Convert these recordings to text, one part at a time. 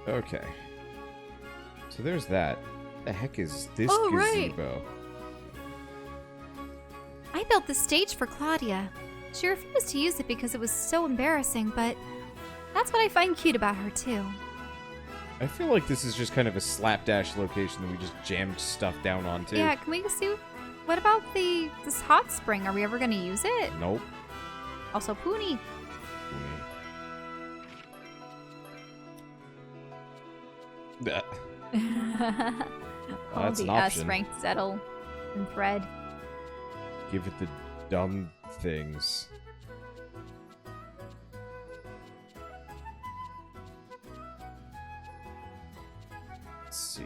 Okay. So there's that. The heck is this right. gazebo? I built the stage for Claudia. She refused to use it because it was so embarrassing, but that's what I find cute about her, too. I feel like this is just kind of a slapdash location that we just jammed stuff down onto. Yeah, can we see? What about this hot spring? Are we ever going to use it? Nope. Also, Poonie. That. All That's the an option. S-ranked Zettel and Thread. Give it the dumb things. Let's see.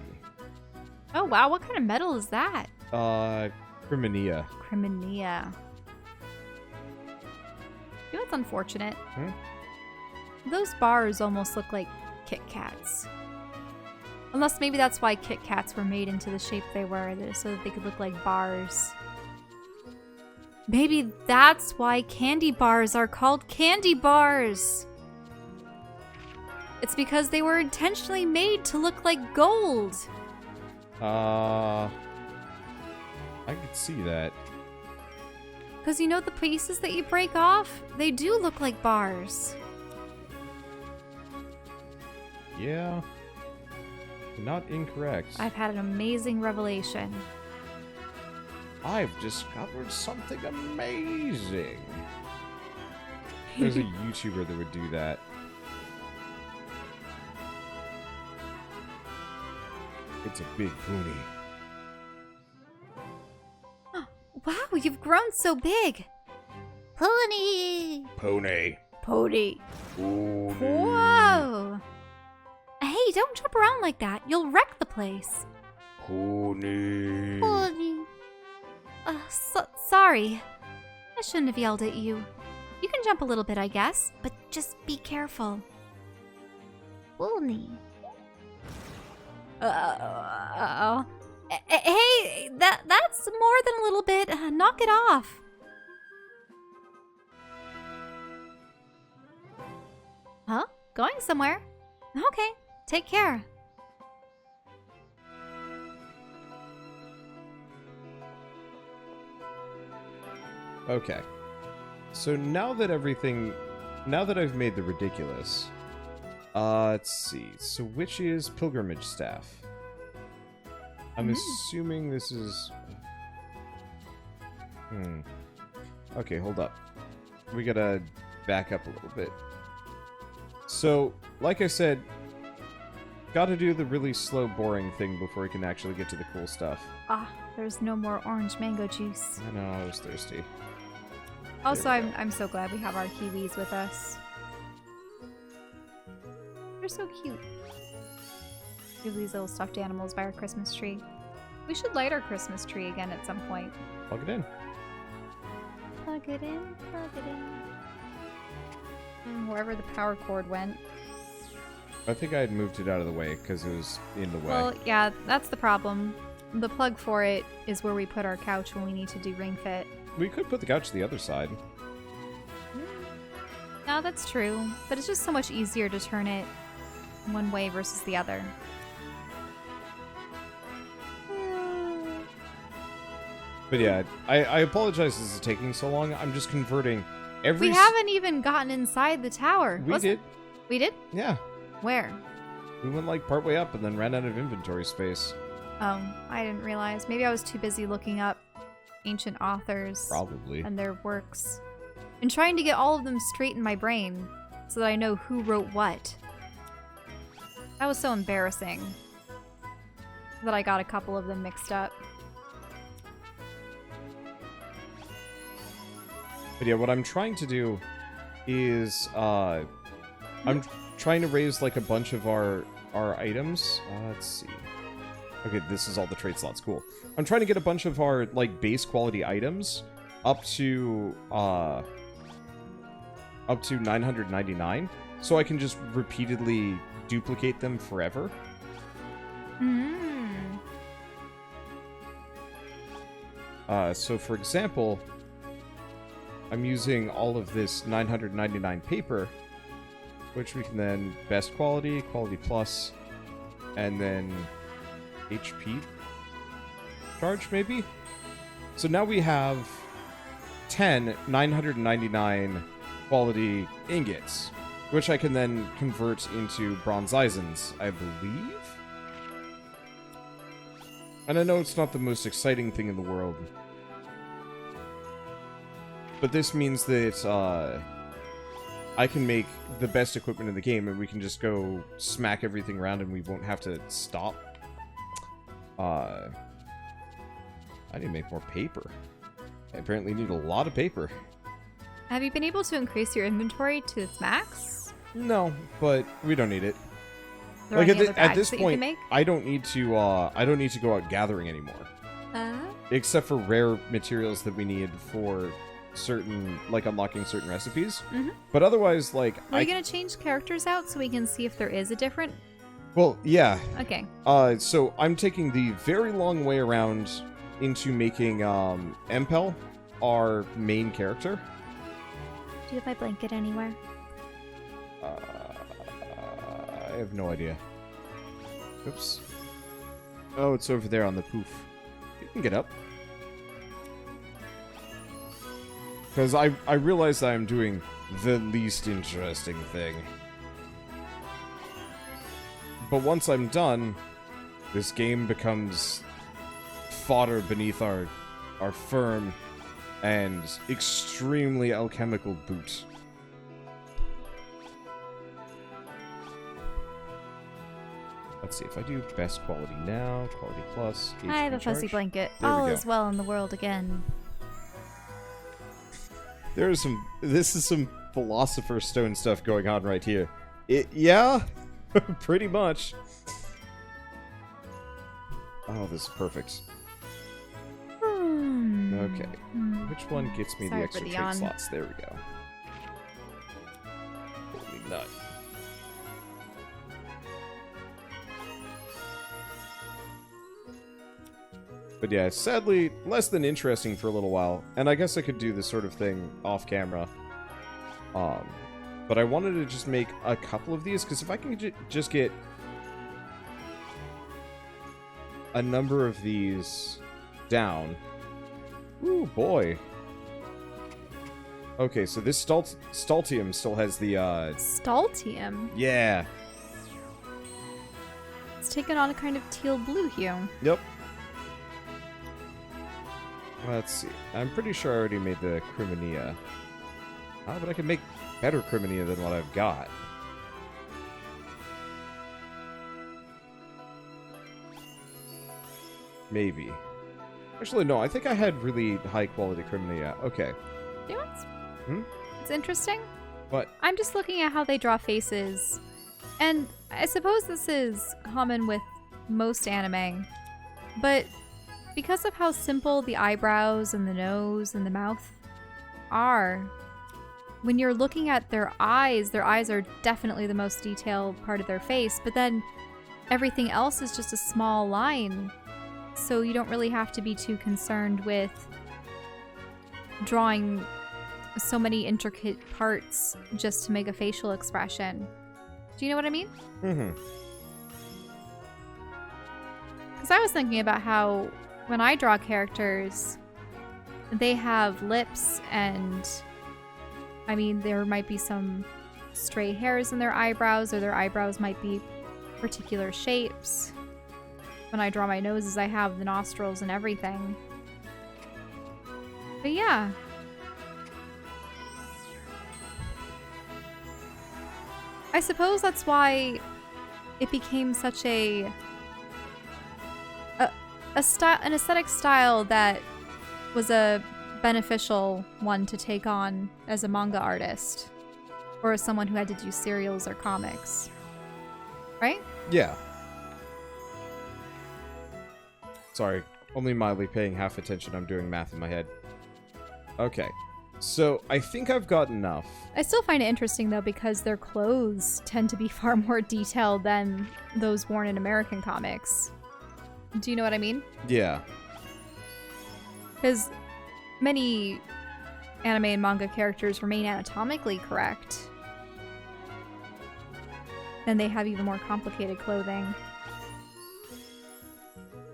Oh, wow. What kind of metal is that? Crimenia. Crimenia. You know what's unfortunate? Those bars almost look like Kit Kats. Unless maybe that's why Kit Kats were made into the shape they were, so that they could look like bars. Maybe that's why candy bars are called candy bars. It's because they were intentionally made to look like gold. I could see that. Because you know the pieces that you break off? They do look like bars. Yeah. Not incorrect. I've had an amazing revelation. I've discovered something amazing. There's a YouTuber that would do that. It's a big pony. Wow, you've grown so big. Pony. Pony. Pony. Pony. Whoa. Hey, don't jump around like that. You'll wreck the place. Pony. Pony. Sorry. I shouldn't have yelled at you. You can jump a little bit, I guess, but just be careful. Pony. Hey, that's more than a little bit. Knock it off. Huh? Going somewhere? Okay, take care. Okay. So now that I've made the ridiculous, let's see. So which is pilgrimage staff? I'm assuming this is... Okay, hold up. We gotta back up a little bit. So, like I said, gotta do the really slow, boring thing before we can actually get to the cool stuff. Ah, there's no more orange mango juice. I know, I was thirsty. Also, I'm so glad we have our kiwis with us. They're so cute. We have these little stuffed animals by our Christmas tree. We should light our Christmas tree again at some point. Plug it in. Plug it in, plug it in. Wherever the power cord went. I think I had moved it out of the way because it was in the way. Well, yeah, that's the problem. The plug for it is where we put our couch when we need to do ring fit. We could put the couch to the other side. No, that's true. But it's just so much easier to turn it one way versus the other. But yeah, I apologize this is taking so long. I'm just converting every... We haven't even gotten inside the tower. We did. We did? Yeah. Where? We went like partway up and then ran out of inventory space. Oh, I didn't realize. Maybe I was too busy looking up ancient authors. Probably. And their works. And trying to get all of them straight in my brain so that I know who wrote what. That was so embarrassing that I got a couple of them mixed up. But yeah, what I'm trying to do is I'm trying to raise like a bunch of our items. Let's see. Okay, this is all the trade slots. Cool. I'm trying to get a bunch of our like base quality items up to 999, so I can just repeatedly duplicate them forever. So for example, I'm using all of this 999 paper which we can then best quality, quality plus, and then HP charge, maybe? So now we have 10 999 quality ingots, which I can then convert into bronze Eisens, I believe? And I know it's not the most exciting thing in the world, but this means that I can make the best equipment in the game, and we can just go smack everything around, and we won't have to stop. I need to make more paper. I apparently need a lot of paper. Have you been able to increase your inventory to its max? No, but we don't need it. Are there Like any other at bags this that you can point, make? I don't need to go out gathering anymore. Except for rare materials that we need for certain, like unlocking certain recipes. Mm-hmm. But otherwise, like, Are you gonna change characters out so we can see if there is a different? Well, yeah. Okay. So I'm taking the very long way around into making Empel our main character. Do you have my blanket anywhere? I have no idea. Oops. Oh, it's over there on the poof. You can get up. Because I realize that I'm doing the least interesting thing. But once I'm done, this game becomes fodder beneath our firm and extremely alchemical boot. Let's see, if I do best quality now, quality plus, HP I have a fuzzy charge. blanket. There we All go. is well in the world again. This is some Philosopher's Stone stuff going on right here. Yeah, pretty much. Oh, this is perfect. Okay, which one gets me Sorry the for extra the trait yawn. slots? There we go. Holy nut. But yeah, sadly, less than interesting for a little while. And I guess I could do this sort of thing off camera. But I wanted to just make a couple of these, because if I can just get a number of these down. Ooh, boy. Okay, so this Stultium still has the, Stultium? yeah. It's taken on a kind of teal blue hue. Yep. Let's see. I'm pretty sure I already made the Crimenia. But I can make better Crimenia than what I've got. Maybe. Actually, no. I think I had really high quality Crimenia. Okay. You know what's interesting? What? I'm just looking at how they draw faces. And I suppose this is common with most anime. But because of how simple the eyebrows and the nose and the mouth are, when you're looking at their eyes are definitely the most detailed part of their face, but then everything else is just a small line. So you don't really have to be too concerned with drawing so many intricate parts just to make a facial expression. Do you know what I mean? Mm-hmm. Because I was thinking about how when I draw characters, they have lips and, I mean, there might be some stray hairs in their eyebrows, or their eyebrows might be particular shapes. When I draw my noses, I have the nostrils and everything. But yeah. I suppose that's why it became such an aesthetic style that was a beneficial one to take on as a manga artist, or as someone who had to do serials or comics, right? Yeah. Sorry, only mildly paying half attention. I'm doing math in my head. Okay, so I think I've got enough. I still find it interesting, though, because their clothes tend to be far more detailed than those worn in American comics. Do you know what I mean? Yeah. Because many anime and manga characters remain anatomically correct. and they have even more complicated clothing.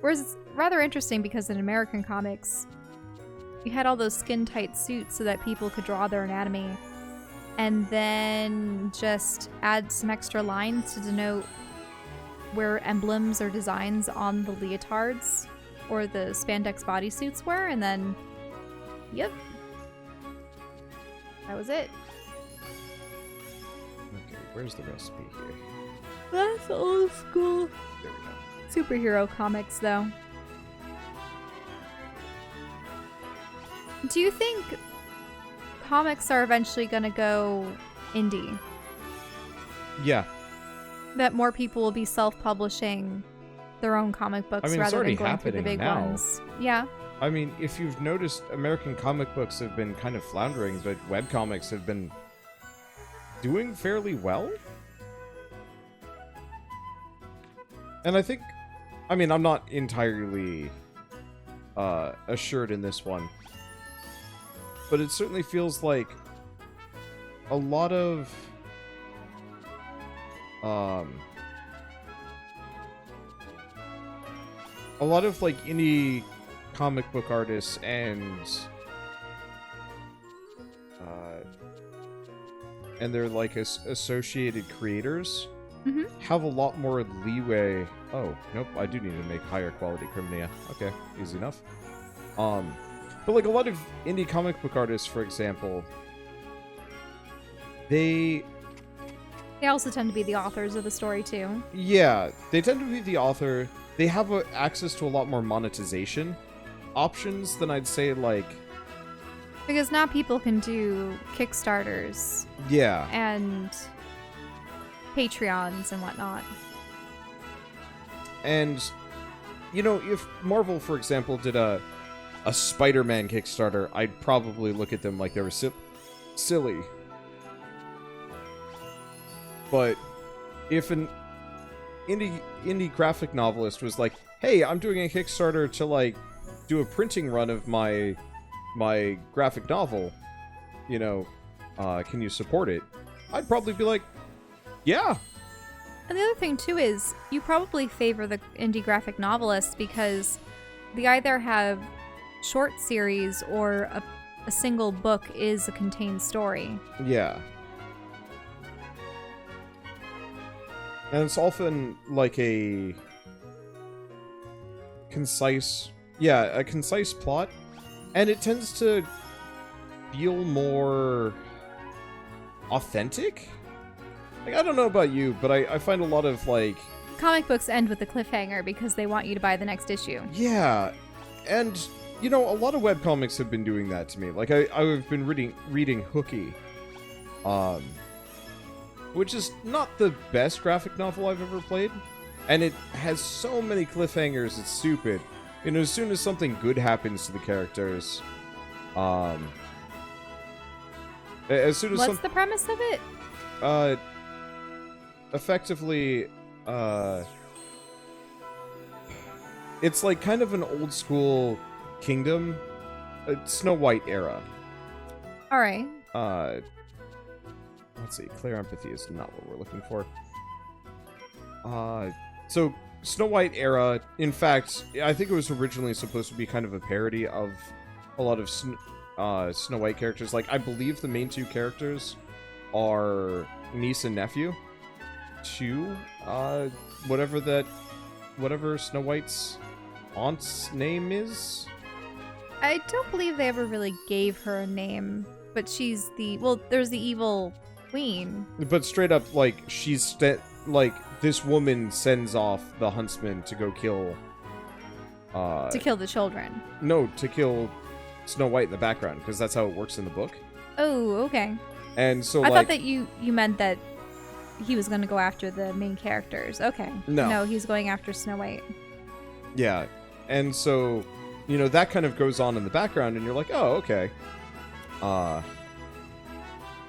Whereas it's rather interesting because in American comics, you had all those skin-tight suits so that people could draw their anatomy, and then just add some extra lines to denote where emblems or designs on the leotards or the spandex bodysuits were, and then, yep, that was it. Okay, where's the recipe here? That's old school. There we go. Superhero comics, though. Do you think comics are eventually going to go indie? Yeah. That more people will be self-publishing their own comic books it's rather already than going through the big happening now. ones? Yeah. I mean, if you've noticed, American comic books have been kind of floundering, but webcomics have been doing fairly well. And I think, I mean, I'm not entirely assured in this one, but it certainly feels like a lot of like indie comic book artists and they're like associated creators have a lot more leeway. Oh, nope, I do need to make higher quality Crimea. Okay, easy enough. But like a lot of indie comic book artists, for example, they also tend to be the authors of the story, too. Yeah, they tend to be the author. They have access to a lot more monetization options than I'd say, like... Because now people can do Kickstarters. Yeah. And Patreons and whatnot. And, you know, if Marvel, for example, did a Spider-Man Kickstarter, I'd probably look at them like they were silly. But if an indie graphic novelist was like, hey, I'm doing a Kickstarter to, like, do a printing run of my graphic novel, you know, can you support it? I'd probably be like, yeah. And the other thing, too, is you probably favor the indie graphic novelists because they either have short series or a single book is a contained story. Yeah. And it's often like a concise plot. And it tends to feel more authentic? Like, I don't know about you, but I find a lot of, like... Comic books end with a cliffhanger because they want you to buy the next issue. Yeah. And, you know, a lot of webcomics have been doing that to me. Like, I've been reading Hooky. Which is not the best graphic novel I've ever played. And it has so many cliffhangers, it's stupid. You know, as soon as something good happens to the characters, as soon as What's the premise of it? Effectively, it's like kind of an old school kingdom, Snow White era. All right. Let's see, clear empathy is not what we're looking for. So Snow White era, in fact, I think it was originally supposed to be kind of a parody of a lot of Snow White characters. Like, I believe the main two characters are niece and nephew to whatever Snow White's aunt's name is. I don't believe they ever really gave her a name, but she's there's the evil queen. But straight up, like, this woman sends off the huntsman to go kill... to kill the children. No, to kill Snow White in the background, because that's how it works in the book. Oh, okay. And so, I thought that you meant that he was going to go after the main characters. Okay. No, he's going after Snow White. Yeah. And so, you know, that kind of goes on in the background, and you're like, oh, okay.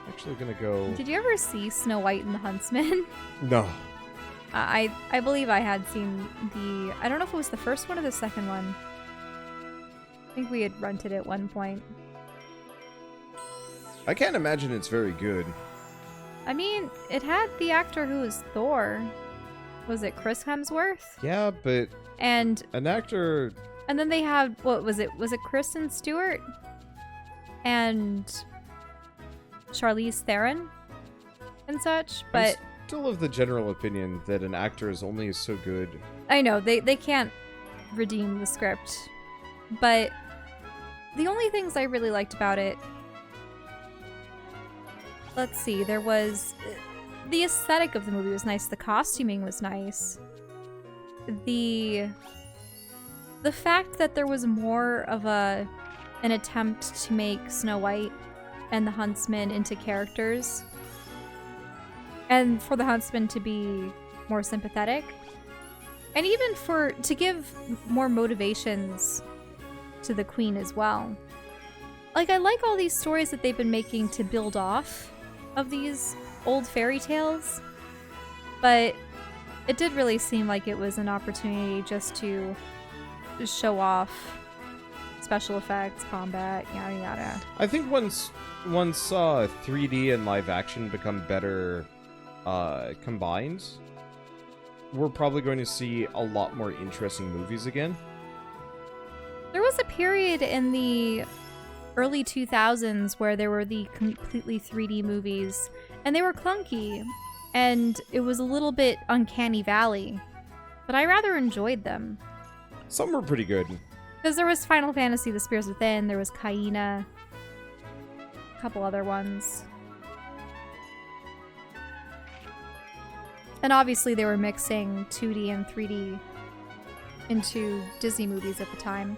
Actually gonna go... Did you ever see Snow White and the Huntsman? No. I believe I had seen I don't know if it was the first one or the second one. I think we had rented it at one point. I can't imagine it's very good. I mean, it had the actor who was Thor. Was it Chris Hemsworth? Yeah, but And an actor... and then they had, what was it? Was it Kristen Stewart? And Charlize Theron? And such, but... I'm still of the general opinion that an actor is only so good. I know, they can't redeem the script. But the only things I really liked about it... Let's see, there was... The aesthetic of the movie was nice. The costuming was nice. The fact that there was more of an attempt to make Snow White and the Huntsman into characters, and for the Huntsman to be more sympathetic, and even to give more motivations to the Queen as well. Like, I like all these stories that they've been making to build off of these old fairy tales, but it did really seem like it was an opportunity just to show off special effects, combat, yada yada. I think once 3D and live action become better combined, we're probably going to see a lot more interesting movies again. There was a period in the early 2000s where there were the completely 3D movies, and they were clunky, and it was a little bit uncanny valley, but I rather enjoyed them. Some were pretty good. Because there was Final Fantasy The Spears Within, there was Kaina, a couple other ones. And obviously they were mixing 2D and 3D into Disney movies at the time.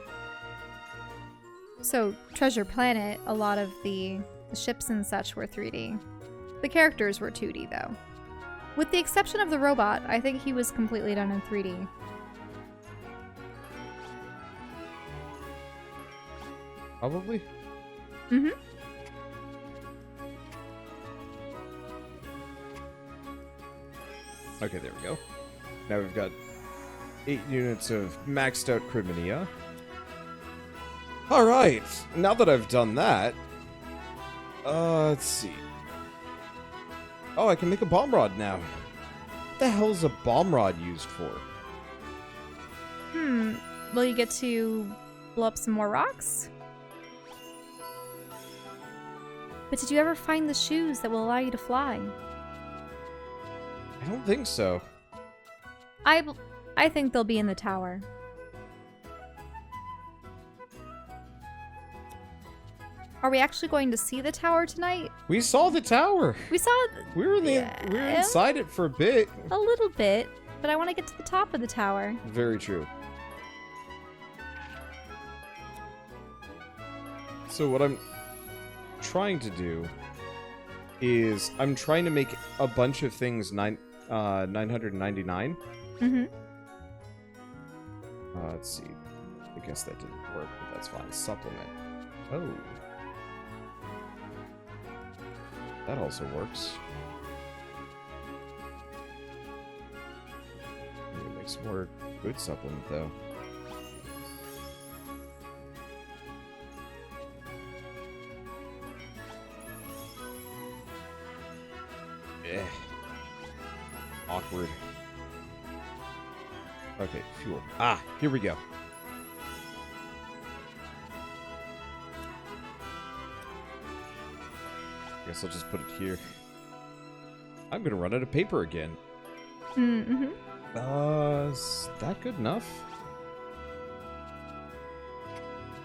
So Treasure Planet, a lot of the ships and such were 3D. The characters were 2D though. With the exception of the robot, I think he was completely done in 3D. Probably? Mm-hmm. Okay, there we go. Now we've got 8 units of maxed out Crimenia. Alright, now that I've done that, let's see. Oh, I can make a bomb rod now. What the hell is a bomb rod used for? Will you get to blow up some more rocks? But did you ever find the shoes that will allow you to fly? I don't think so. I think they'll be in the tower. Are we actually going to see the tower tonight? We saw the tower. We saw We were inside it for a bit. a little bit, but I want to get to the top of the tower. Very true. So what I'm trying to do is I'm trying to make a bunch of things 999. Mm-hmm. Let's see. I guess that didn't work, but that's fine. Supplement. Oh. That also works. I need to make some more good supplement, though. Awkward. Okay, fuel. Ah, here we go. Guess I'll just put it here. I'm gonna run out of paper again. Mm-hmm. Is that good enough?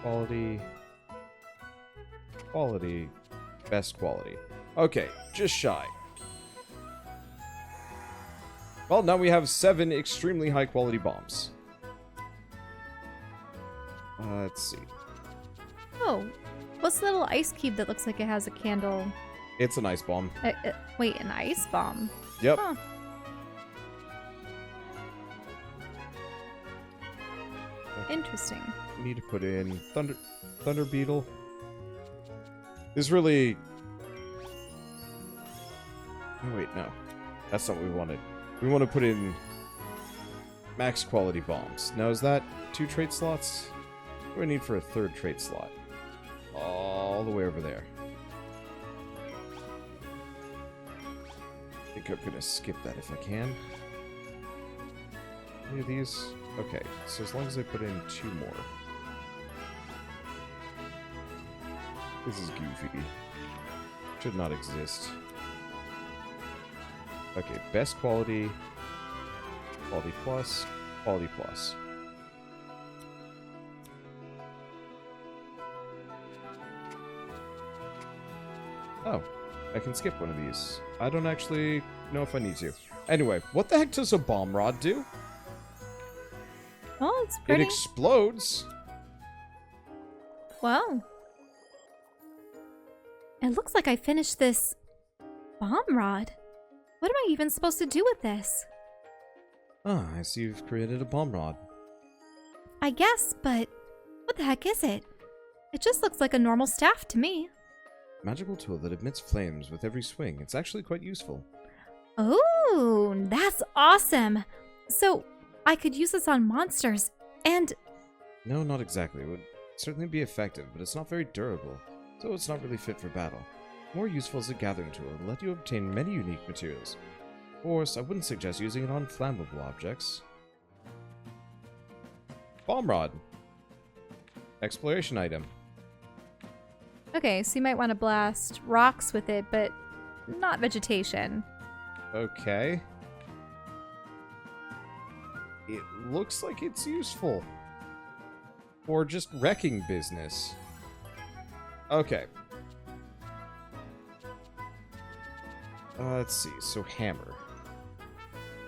Quality. Quality. Best quality. Okay, just shy. Well, now we have 7 extremely high quality bombs. Let's see. Oh, what's the little ice cube that looks like it has a candle? It's an ice bomb. Wait, an ice bomb? Yep. Huh. Interesting. We need to put in Thunder Beetle. This really... Oh, wait, no. That's not what we wanted. We want to put in max quality bombs. Now, is that 2 trait slots? What do I need for a 3rd trait slot? All the way over there. think I'm gonna skip that if I can. Any of these? Okay, so as long as I put in 2 more. This is goofy. Should not exist. Okay, best quality, quality plus, quality plus. Oh, I can skip one of these. I don't actually know if I need to. Anyway, what the heck does a bomb rod do? Oh, it's pretty. It explodes. Wow. It looks like I finished this bomb rod. What am I even supposed to do with this? Ah, I see you've created a bomb rod. I guess, but what the heck is it? It just looks like a normal staff to me. Magical tool that emits flames with every swing. It's actually quite useful. Oh, that's awesome. So, I could use this on monsters, and... No, not exactly. It would certainly be effective, but it's not very durable, so it's not really fit for battle. More useful as a gathering tool and let you obtain many unique materials. Of course, I wouldn't suggest using it on flammable objects. Bomb rod. Exploration item. Okay, so you might want to blast rocks with it, but not vegetation. Okay. It looks like it's useful. Or just wrecking business. Okay. Let's see. So hammer.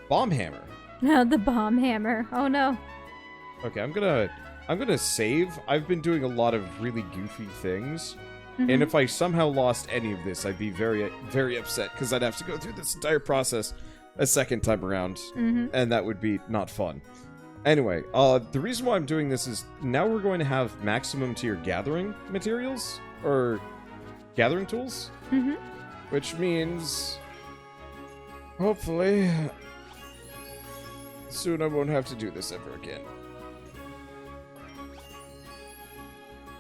Bomb hammer. No, the bomb hammer. Oh no. Okay, I'm gonna save. I've been doing a lot of really goofy things. And if I somehow lost any of this, I'd be very, very upset because I'd have to go through this entire process a second time around, and that would be not fun. Anyway, the reason why I'm doing this is now we're going to have maximum tier gathering materials, or gathering tools, which means hopefully soon I won't have to do this ever again.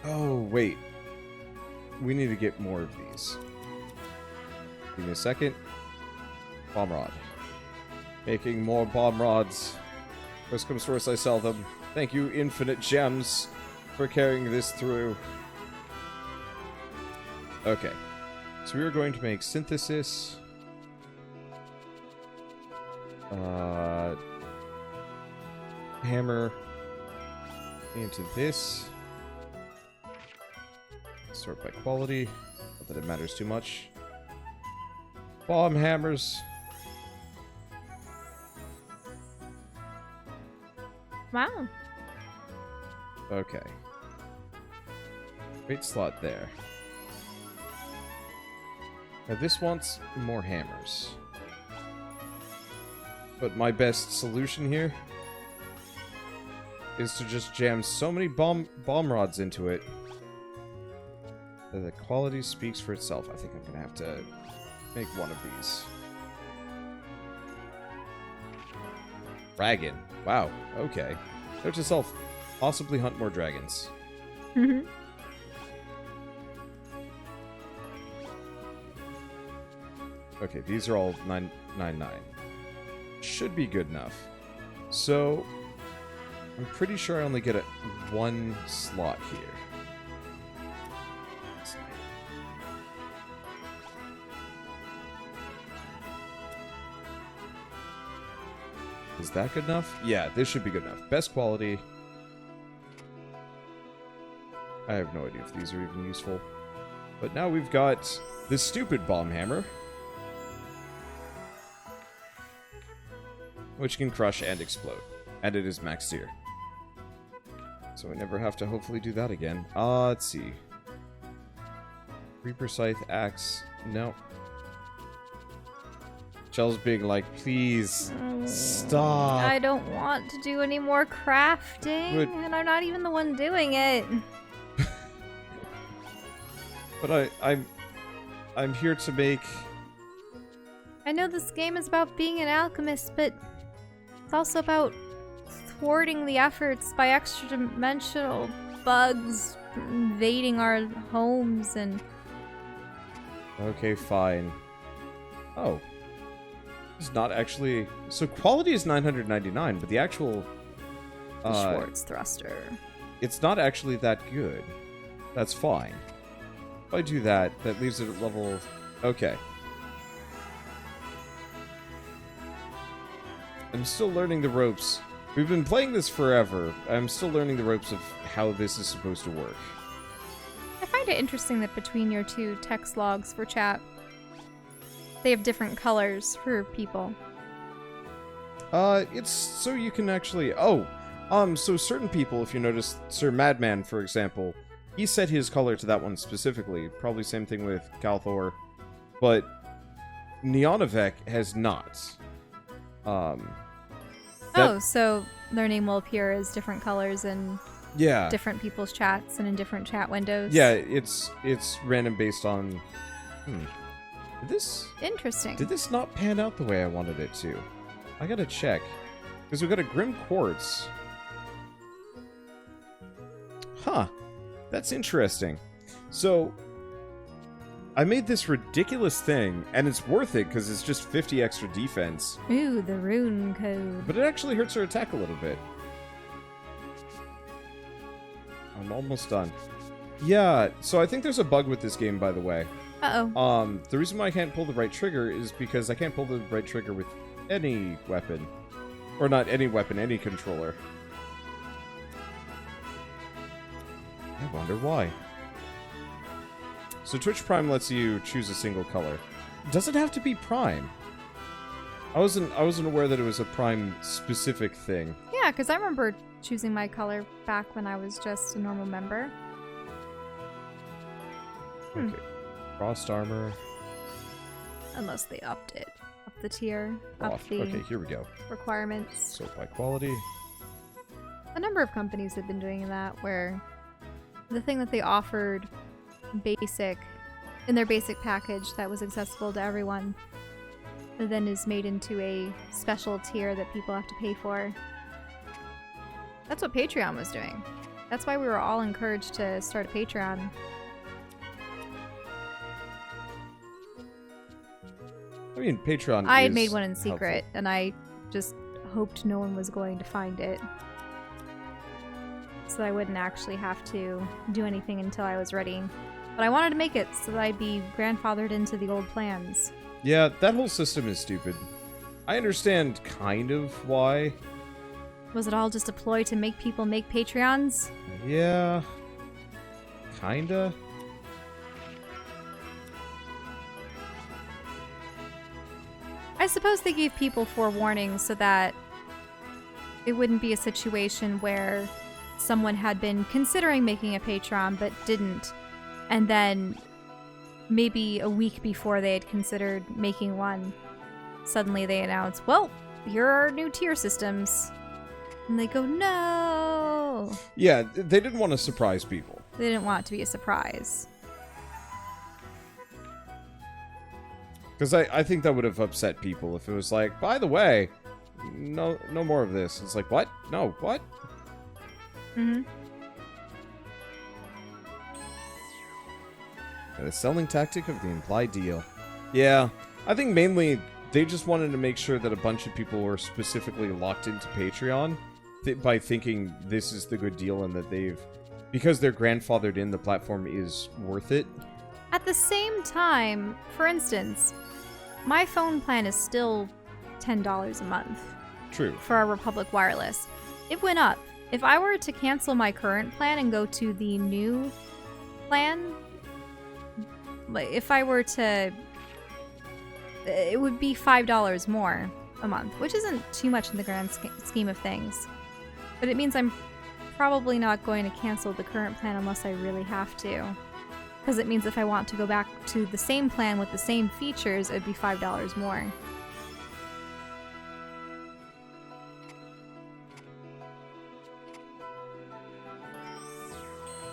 Oh, wait. We need to get more of these. Give me a second. Bomb rod. Making more bomb rods. First comes first, I sell them. Thank you, Infinite Gems, for carrying this through. Okay. So we are going to make synthesis. Hammer. Into this. Sort by quality. Not that it matters too much. Bomb hammers. Wow. Okay. Great slot there. Now this wants more hammers. But my best solution here is to just jam so many bomb rods into it that the quality speaks for itself. I think I'm gonna have to make one of these. Dragon. Wow. Okay. Note to self, possibly hunt more dragons. Okay, these are all 999. Should be good enough. So, I'm pretty sure I only get one slot here. Is that good enough? Yeah, this should be good enough. Best quality. I have no idea if these are even useful. But now we've got this stupid bomb hammer, which can crush and explode. And it is max tier. So I never have to hopefully do that again. Let's see. Reaper Scythe, Axe. No. Shell's being like, please, stop. I don't want to do any more crafting, and I'm not even the one doing it. But I'm here to make... I know this game is about being an alchemist, but it's also about thwarting the efforts by extra-dimensional bugs invading our homes and... Okay, fine. Oh. It's not actually... So quality is 999, but the actual... Schwartz thruster. It's not actually that good. That's fine. If I do that, that leaves it at level... Okay. I'm still learning the ropes. We've been playing this forever. I'm still learning the ropes of how this is supposed to work. I find it interesting that between your two text logs for chat, they have different colors for people. It's so you can actually... Oh! So certain people, if you notice, Sir Madman, for example, he set his color to that one specifically. Probably same thing with Calthor. But Neonovec has not. So their name will appear as different colors in different people's chats and in different chat windows. Yeah, it's random based on... Interesting. Did this not pan out the way I wanted it to? I gotta check. Because we've got a Grim Quartz. Huh. That's interesting. So, I made this ridiculous thing, and it's worth it because it's just 50 extra defense. Ooh, the rune code. But it actually hurts her attack a little bit. I'm almost done. Yeah, so I think there's a bug with this game, by the way. Uh-oh. The reason why I can't pull the right trigger is because I can't pull the right trigger with any weapon. Or not any weapon, any controller. I wonder why. So Twitch Prime lets you choose a single color. Does it have to be Prime? I wasn't aware that it was a Prime specific thing. Yeah, because I remember choosing my color back when I was just a normal member. Okay. Frost armor. Unless they upped it. Up the tier. Up Off. the Okay, here we go. requirements. So by quality. A number of companies have been doing that, where the thing that they offered basic in their basic package that was accessible to everyone then is made into a special tier that people have to pay for. That's what Patreon was doing. That's why we were all encouraged to start a Patreon. I mean, Patreon I had is made one in secret, helpful. and I just hoped no one was going to find it. So I wouldn't actually have to do anything until I was ready. But I wanted to make it so that I'd be grandfathered into the old plans. Yeah, that whole system is stupid. I understand kind of why. Was it all just a ploy to make people make Patreons? Yeah. Kinda. I suppose they gave people forewarning so that it wouldn't be a situation where someone had been considering making a Patreon but didn't, and then maybe a week before they had considered making one, suddenly they announce, well, here are our new tier systems. And they go, no! Yeah, they didn't want to surprise people. They didn't want it to be a surprise. Because I think that would have upset people if it was like, by the way, no more of this. It's like, what? No, what? Mm-hmm. The selling tactic of the implied deal. Yeah, I think mainly they just wanted to make sure that a bunch of people were specifically locked into Patreon by thinking this is the good deal and that because they're grandfathered in, the platform is worth it. At the same time, for instance, my phone plan is still $10 a month. True. For our Republic Wireless. It went up. If I were to cancel my current plan and go to the new plan, if I were to, it would be $5 more a month, which isn't too much in the grand scheme of things. But it means I'm probably not going to cancel the current plan unless I really have to. Because it means if I want to go back to the same plan with the same features, it'd be $5 more.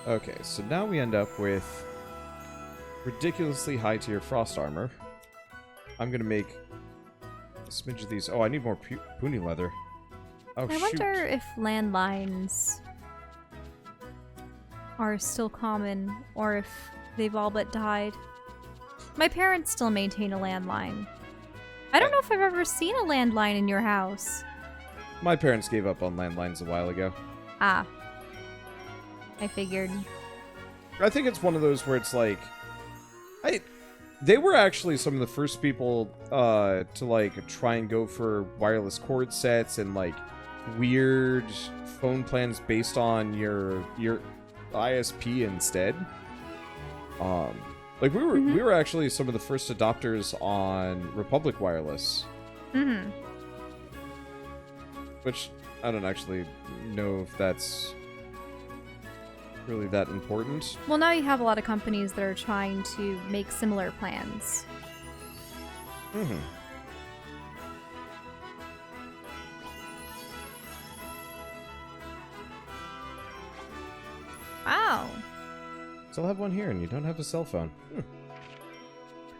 Okay, so now we end up with ridiculously high tier frost armor. I'm gonna make a smidge of these. Oh, I need more puny leather. Oh, I wonder if landlines are still common, or if they've all but died. My parents still maintain a landline. I don't know if I've ever seen a landline in your house. My parents gave up on landlines a while ago. Ah. I figured. I think it's one of those where it's like... They were actually some of the first people to, like, try and go for wireless cord sets and, like, weird phone plans based on your ISP instead. Like, we were actually some of the first adopters on Republic Wireless. Mm-hmm. Which, I don't actually know if that's really that important. Well, now you have a lot of companies that are trying to make similar plans. Mm-hmm. Wow. Still have one here, and you don't have a cell phone.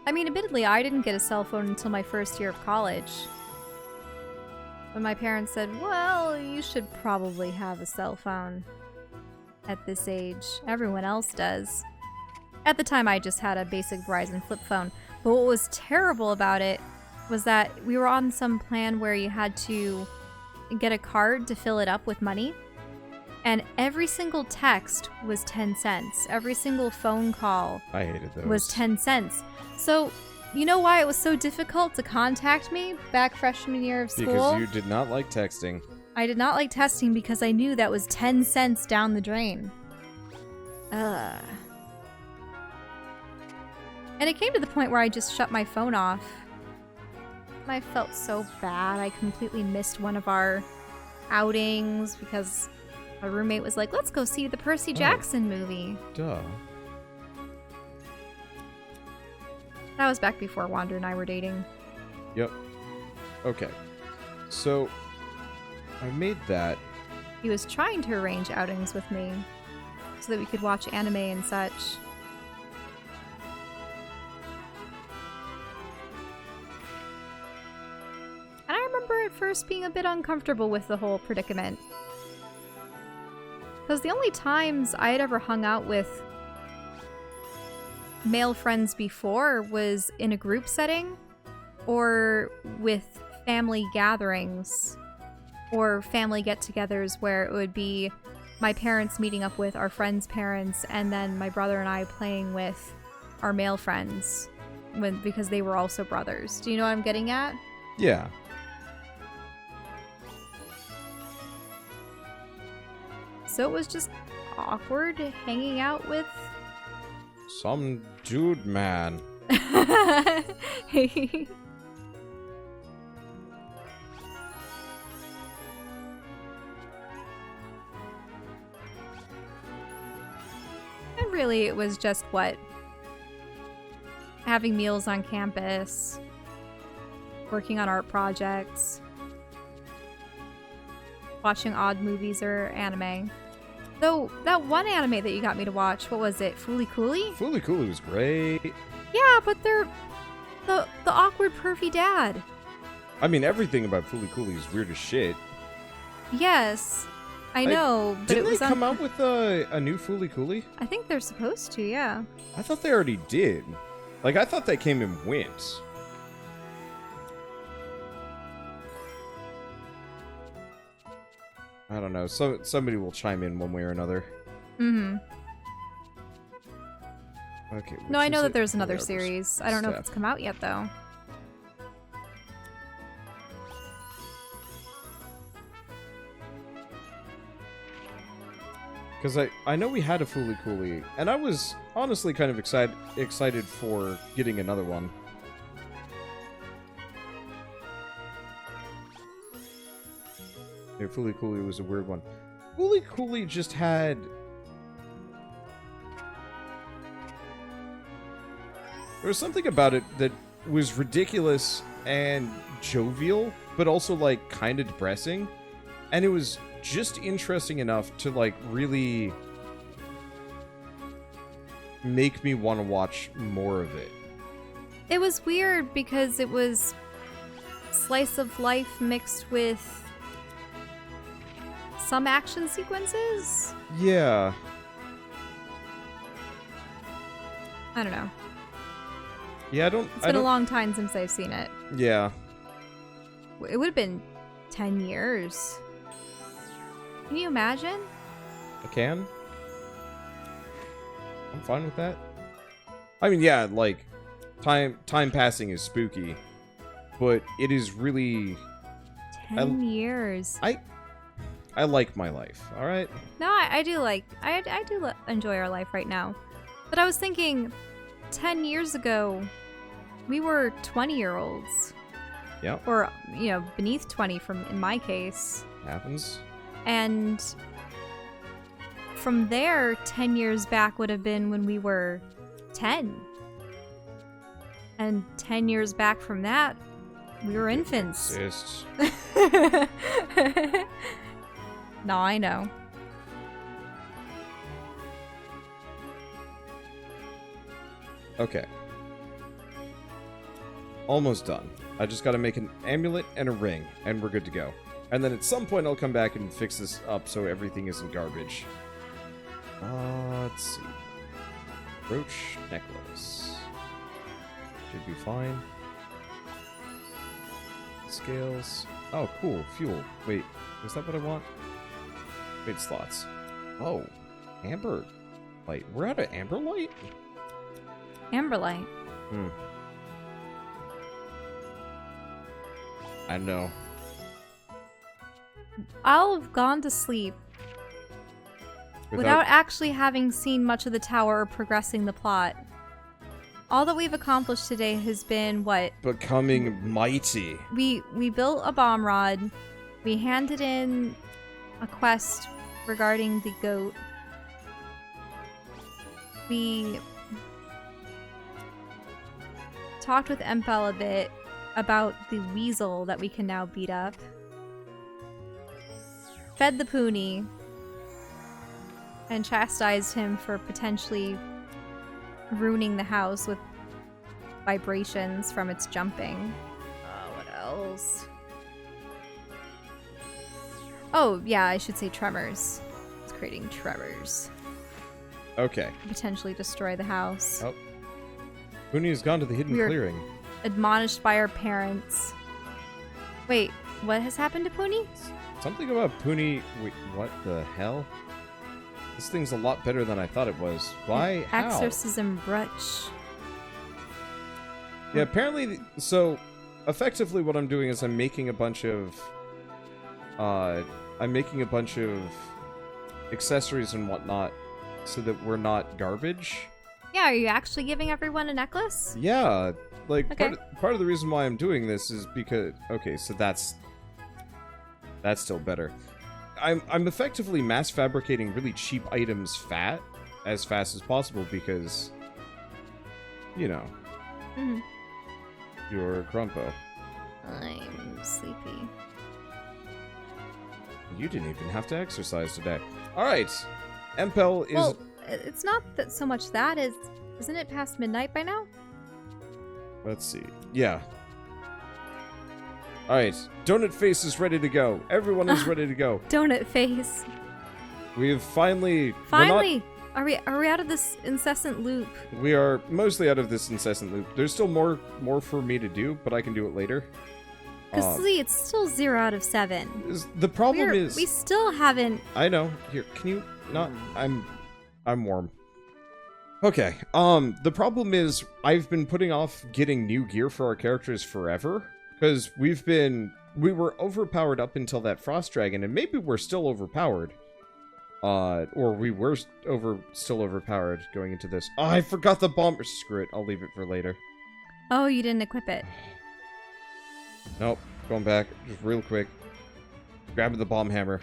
I mean, admittedly, I didn't get a cell phone until my first year of college. But my parents said, well, you should probably have a cell phone at this age. Everyone else does. At the time, I just had a basic Verizon flip phone. But what was terrible about it was that we were on some plan where you had to get a card to fill it up with money. And every single text was 10 cents. Every single phone call I hated those. was 10 cents. So, you know why it was so difficult to contact me back freshman year of school? Because you did not like texting. I did not like testing because I knew that was 10 cents down the drain. Ugh. And it came to the point where I just shut my phone off. I felt so bad. I completely missed one of our outings because my roommate was like, let's go see the Percy Jackson movie. Duh. That was back before Wander and I were dating. Yep. Okay. So, I made that. He was trying to arrange outings with me so that we could watch anime and such. And I remember at first being a bit uncomfortable with the whole predicament. Because the only times I had ever hung out with male friends before was in a group setting or with family gatherings or family get-togethers where it would be my parents meeting up with our friends' parents and then my brother and I playing with our male friends because they were also brothers. Do you know what I'm getting at? Yeah. So it was just awkward hanging out with Some dude man. And really, it was just having meals on campus, working on art projects, watching odd movies or anime. Though, that one anime that you got me to watch, what was it? Fooly Cooly? Fooly Cooly was great. Yeah, but they're the awkward pervy dad. I mean, everything about Fooly Cooly is weird as shit. Yes, I know, but Didn't it was they come out with a new Fooly Cooly? I think they're supposed to, yeah. I thought they already did. Like, I thought they came and went. I don't know. So somebody will chime in one way or another. Mm-hmm. Okay. No, I know that there's Oh, another yeah, series. I don't know if Step. it's come out yet, though. Because I know we had a Fooly Cooly, and I was honestly kind of excited for getting another one. Yeah, Fooly Cooly was a weird one. Fooly Cooly just had... There was something about it that was ridiculous and jovial, but also, like, kind of depressing. And it was just interesting enough to, like, really make me want to watch more of it. It was weird because it was slice of life mixed with some action sequences? Yeah. I don't know. Yeah, I don't... It's been a long time since I've seen it. Yeah. It would have been 10 years. Can you imagine? I can. I'm fine with that. I mean, yeah, like, time passing is spooky, but it is really... 10 years. I like my life, alright? No, I do like... I do enjoy our life right now. But I was thinking, 10 years ago, we were 20-year-olds. Yep. Or, you know, beneath 20 in my case. Happens. And from there, 10 years back would have been when we were 10. And 10 years back from that, we were infants. Exist. No, I know. Okay. Almost done. I just gotta make an amulet and a ring, and we're good to go. And then at some point I'll come back and fix this up so everything isn't garbage. Let's see. Brooch necklace. Should be fine. Scales. Oh, cool. Fuel. Wait, is that what I want? Wait, slots. Oh, amber light. We're out of amber light? Amberlight. I know. I'll have gone to sleep without actually having seen much of the tower or progressing the plot. All that we've accomplished today has been what? Becoming mighty. We built a bomb rod. We handed in a quest regarding the goat. We talked with Empel a bit about the weasel that we can now beat up. Fed the pony. And chastised him for potentially ruining the house with vibrations from its jumping. What else? Oh, yeah, I should say tremors. It's creating tremors. Okay. Potentially destroy the house. Oh. Puni has gone to the hidden clearing. Admonished by our parents. Wait, what has happened to Puni? Something about Puni... Wait, what the hell? This thing's a lot better than I thought it was. Why? How? Exorcism brooch. Yeah, apparently... So, effectively what I'm doing is I'm making a bunch of... accessories and whatnot so that we're not garbage. Yeah, are you actually giving everyone a necklace? Yeah, like, okay. part of the reason why I'm doing this is because... Okay, so that's still better. I'm effectively mass fabricating really cheap items as fast as possible because, you know, you're Grumpo. I'm sleepy. You didn't even have to exercise today. All right, Empel is... Well, it's not that so much that is... Isn't it past midnight by now? Let's see. Yeah. Alright, Donut Face is ready to go. Everyone is ready to go. Donut Face. We've finally... Finally! Are we out of this incessant loop? We are mostly out of this incessant loop. There's still more for me to do, but I can do it later. Because see, it's still 0 out of 7. The problem is... We still haven't... I know. Here, can you not... I'm warm. Okay, the problem is I've been putting off getting new gear for our characters forever. Because we were overpowered up until that Frost Dragon, and maybe we're still overpowered. Or we were still overpowered going into this. Oh, I forgot the bomb. Screw it, I'll leave it for later. Oh, you didn't equip it. Nope, going back, just real quick. Grabbing the bomb hammer.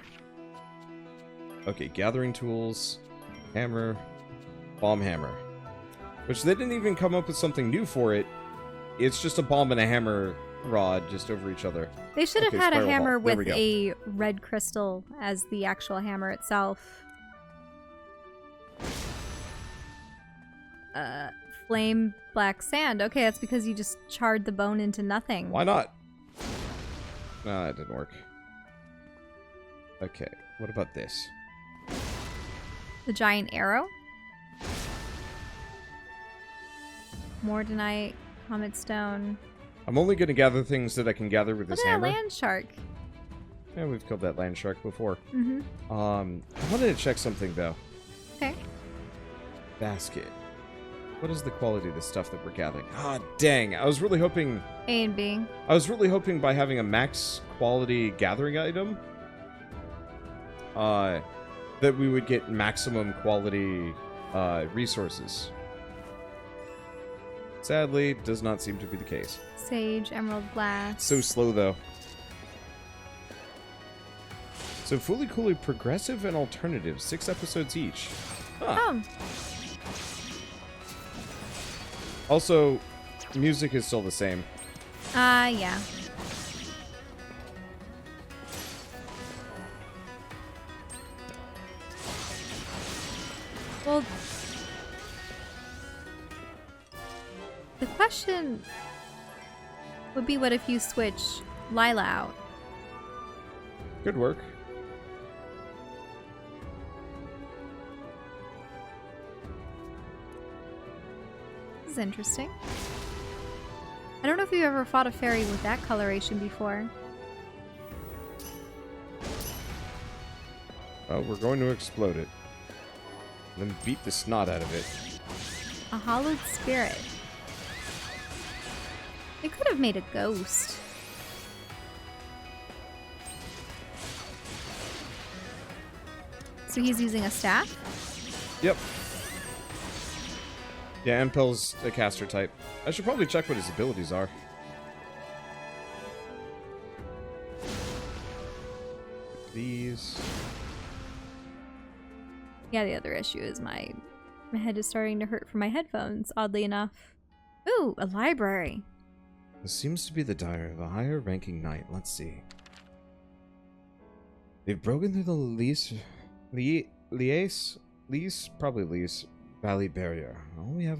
Okay, gathering tools, hammer, bomb hammer. Which they didn't even come up with something new for it. It's just a bomb and a hammer rod just over each other. They should have had a hammer with a red crystal as the actual hammer itself. Flame black sand. Okay, that's because you just charred the bone into nothing. Why not? No, that didn't work. Okay, what about this? The giant arrow? Mordenite, comet stone. I'm only going to gather things that I can gather with Look this at that hammer. land shark. Yeah, we've killed that land shark before. Mm-hmm. I wanted to check something, though. Okay. Basket. What is the quality of the stuff that we're gathering? Ah, dang. I was really hoping... A and B. I was really hoping by having a max quality gathering item, that we would get maximum quality, resources. Sadly, does not seem to be the case. Sage, emerald glass. So slow, though. So, Fully Coolly Progressive and Alternative. 6 episodes each. Huh. Oh. Also, music is still the same. Yeah. Well, the question would be, what if you switch Lila out? Good work. This is interesting. I don't know if you've ever fought a fairy with that coloration before. Well, we're going to explode it. Then beat the snot out of it. A hollowed spirit. They could have made a ghost. So he's using a staff? Yep. Yeah, Impel's a caster type. I should probably check what his abilities are. These. Yeah, the other issue is my head is starting to hurt from my headphones, oddly enough. Ooh, a library. This seems to be the diary of a higher ranking knight. Let's see. They've broken through the Lease Valley barrier. All we have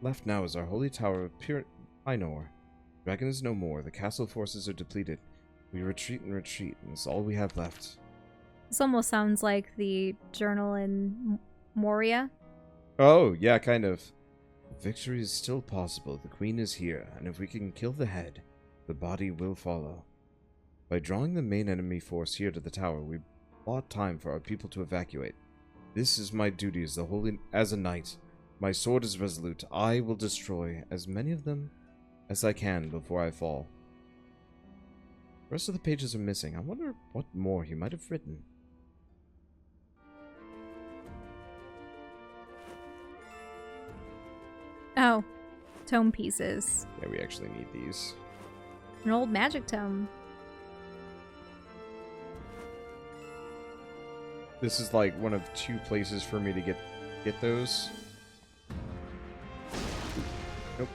left now is our holy tower of pure Pinor. Dragon is no more. The castle forces are depleted. We retreat and retreat, and it's all we have left. This almost sounds like the journal in Moria. Oh, yeah, kind of. Victory is still possible. The queen is here, and if we can kill the head, the body will follow. By drawing the main enemy force here to the tower, we bought time for our people to evacuate. This is my duty as a knight. My sword is resolute. I will destroy as many of them as I can before I fall. The rest of the pages are missing. I wonder what more he might have written. Oh, tome pieces. Yeah, we actually need these. An old magic tome. This is like one of 2 places for me to get those. Nope.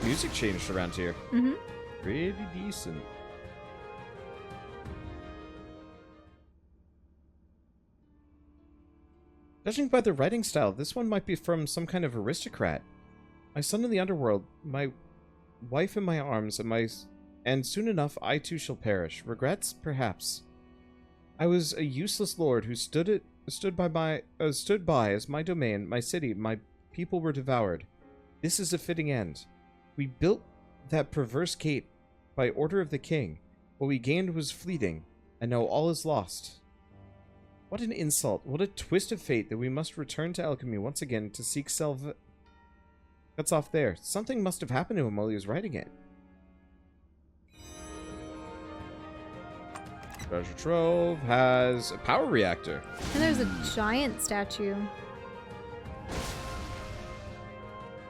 Music changed around here. Mm-hmm. Pretty decent. Judging by the writing style, this one might be from some kind of aristocrat. My son in the underworld, my wife in my arms, and soon enough I too shall perish. Regrets, perhaps. I was a useless lord who stood by as my domain, my city, my people were devoured. This is a fitting end. We built that perverse gate by order of the king. What we gained was fleeting, and now all is lost. What an insult, what a twist of fate that we must return to Alchemy once again to seek Cuts off there. Something must have happened to him while he was writing it. Treasure Trove has a power reactor. And there's a giant statue.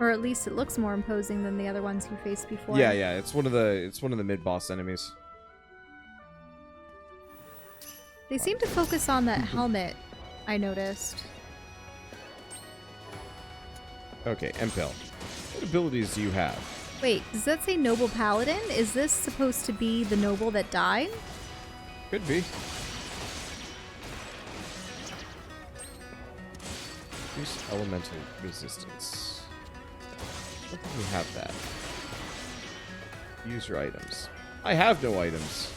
Or at least it looks more imposing than the other ones you faced before. Yeah, it's one of the mid-boss enemies. They seem to focus on that helmet, I noticed. Okay, Impel. What abilities do you have? Wait, does that say Noble Paladin? Is this supposed to be the noble that died? Could be. Reduce elemental resistance. I don't think we have that. Use your items. I have no items.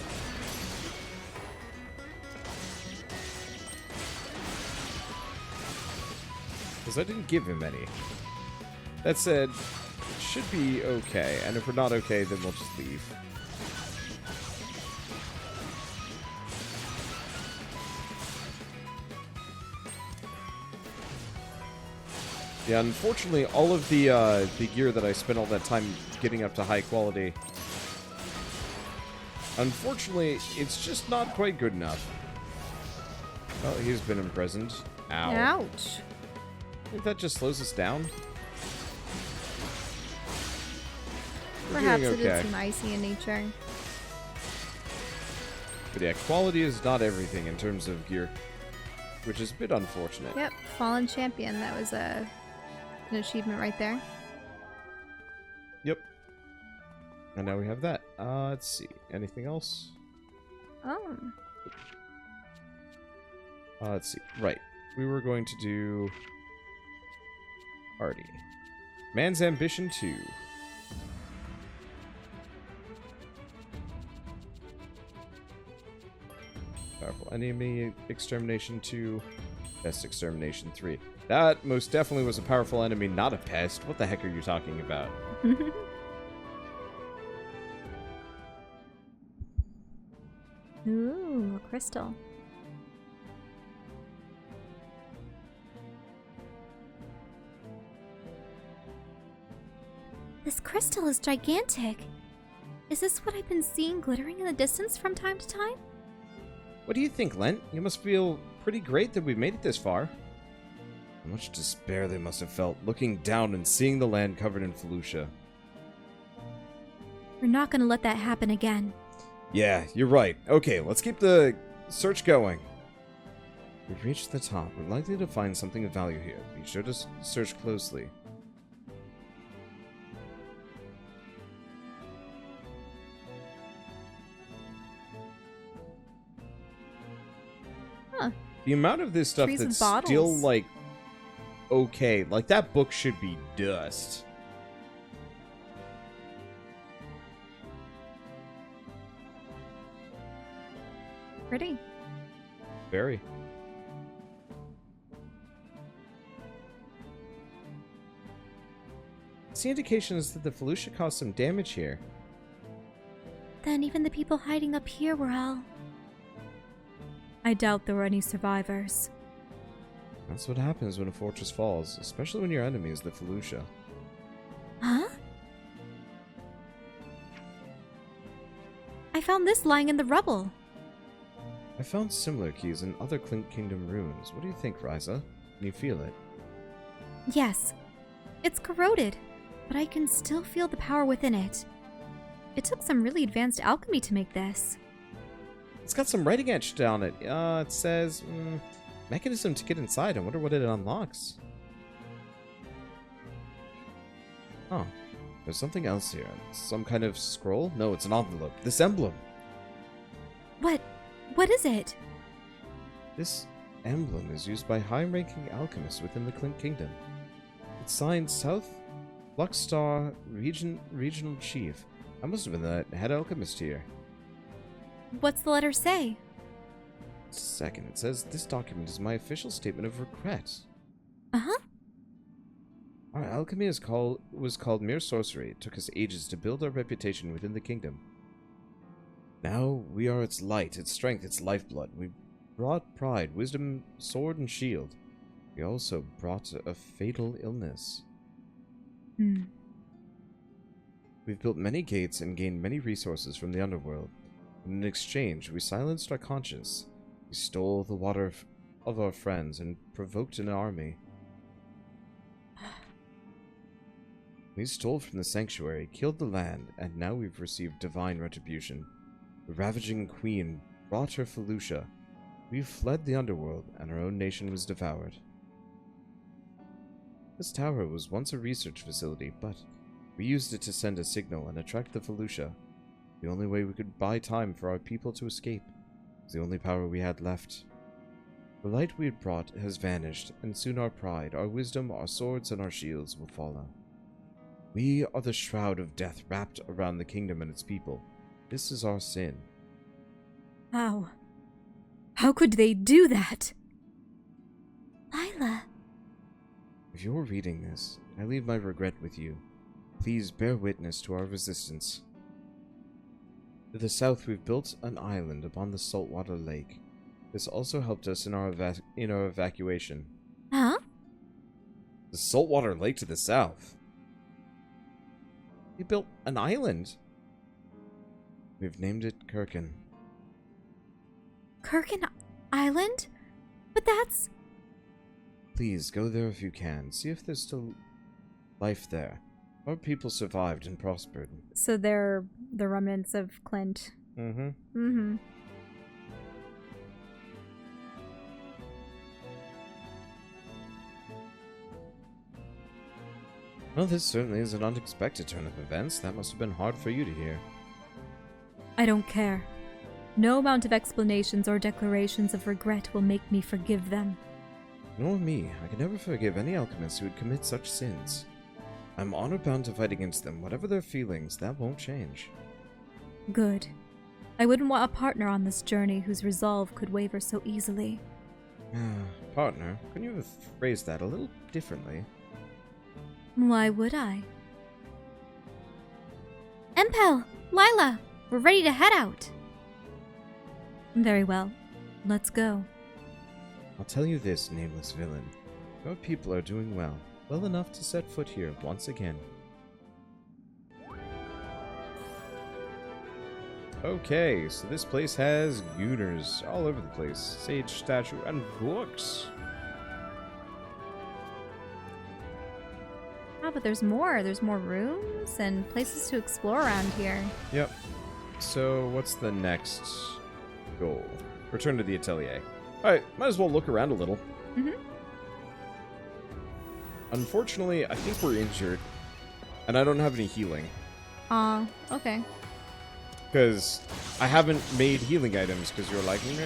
Because I didn't give him any. That said, should be okay. And if we're not okay, then we'll just leave. Yeah, unfortunately, all of the gear that I spent all that time getting up to high quality, unfortunately, it's just not quite good enough. Well, he's been imprisoned. Ow. Ouch. I think that just slows us down. We're Perhaps doing it okay. is some icy in nature. But yeah, quality is not everything in terms of gear, which is a bit unfortunate. Yep, Fallen Champion. That was an achievement right there. Yep. And now we have that. Let's see. Anything else? Oh. Let's see. Right. We were going to do... Party. Man's Ambition 2. Powerful Enemy Extermination 2. Pest Extermination 3. That most definitely was a powerful enemy, not a pest. What the heck are you talking about? Ooh, a crystal. This crystal is gigantic. Is this what I've been seeing glittering in the distance from time to time? What do you think, Lent? You must feel pretty great that we've made it this far. How much despair they must have felt, looking down and seeing the land covered in Felucia. We're not gonna let that happen again. Yeah, you're right. Okay, let's keep the search going. We've reached the top. We're likely to find something of value here. Be sure to search closely. Huh. The amount of this stuff Trees and that's bottles. still, like, okay. Like, that book should be dust. Pretty. Very. The indication is that the Felucia caused some damage here. Then even the people hiding up here were all... I doubt there were any survivors. That's what happens when a fortress falls, especially when your enemy is the Felucia. Huh? I found this lying in the rubble. I found similar keys in other Clink Kingdom ruins. What do you think, Ryza? Can you feel it? Yes. It's corroded, but I can still feel the power within it. It took some really advanced alchemy to make this. It's got some writing etched on it. It says, mechanism to get inside. I wonder what it unlocks. Oh, there's something else here. Some kind of scroll? No, it's an envelope. This emblem. What is it? This emblem is used by high-ranking alchemists within the Clink Kingdom. It's signed South Luckstar Regional Chief. I must have been the head alchemist here. What's the letter say? Second, it says, this document is my official statement of regret. Uh-huh. Our alchemy was called mere sorcery. It took us ages to build our reputation within the kingdom. Now we are its light, its strength, its lifeblood. We brought pride, wisdom, sword, and shield. We also brought a fatal illness. We've built many gates and gained many resources from the underworld. In exchange, we silenced our conscience. We stole the water of our friends and provoked an army. We stole from the sanctuary, killed the land, and now we've received divine retribution. The ravaging queen brought her Felucia. We've fled the underworld, and our own nation was devoured. This tower was once a research facility, but we used it to send a signal and attract the Felucia. The only way we could buy time for our people to escape was the only power we had left. The light we had brought has vanished, and soon our pride, our wisdom, our swords, and our shields will follow. We are the shroud of death wrapped around the kingdom and its people. This is our sin. How? How could they do that? Lila. If you're reading this, I leave my regret with you. Please bear witness to our resistance. To the south, we've built an island upon the saltwater lake. This also helped us in our evacuation. Huh? The saltwater lake to the south? We built an island. We've named it Kirkin. Kirkin Island? But that's... Please, go there if you can. See if there's still life there. Our people survived and prospered. So they're the remnants of Clint. Mm-hmm. Mm-hmm. Well, this certainly is an unexpected turn of events. That must have been hard for you to hear. I don't care. No amount of explanations or declarations of regret will make me forgive them. Nor me. I can never forgive any alchemist who would commit such sins. I'm honor-bound to fight against them. Whatever their feelings, that won't change. Good. I wouldn't want a partner on this journey whose resolve could waver so easily. Partner, couldn't you have phrased that a little differently? Why would I? Empel! Lila! We're ready to head out! Very well. Let's go. I'll tell you this, nameless villain. Your people are doing well. Well enough to set foot here once again. Okay, so this place has gooners all over the place. Sage statue and books. Ah, but there's more. There's more rooms and places to explore around here. Yep. So what's the next goal? Return to the Atelier. Alright, might as well look around a little. Mm-hmm. Unfortunately, I think we're injured. And I don't have any healing. Okay. Because I haven't made healing items because you're like, nah,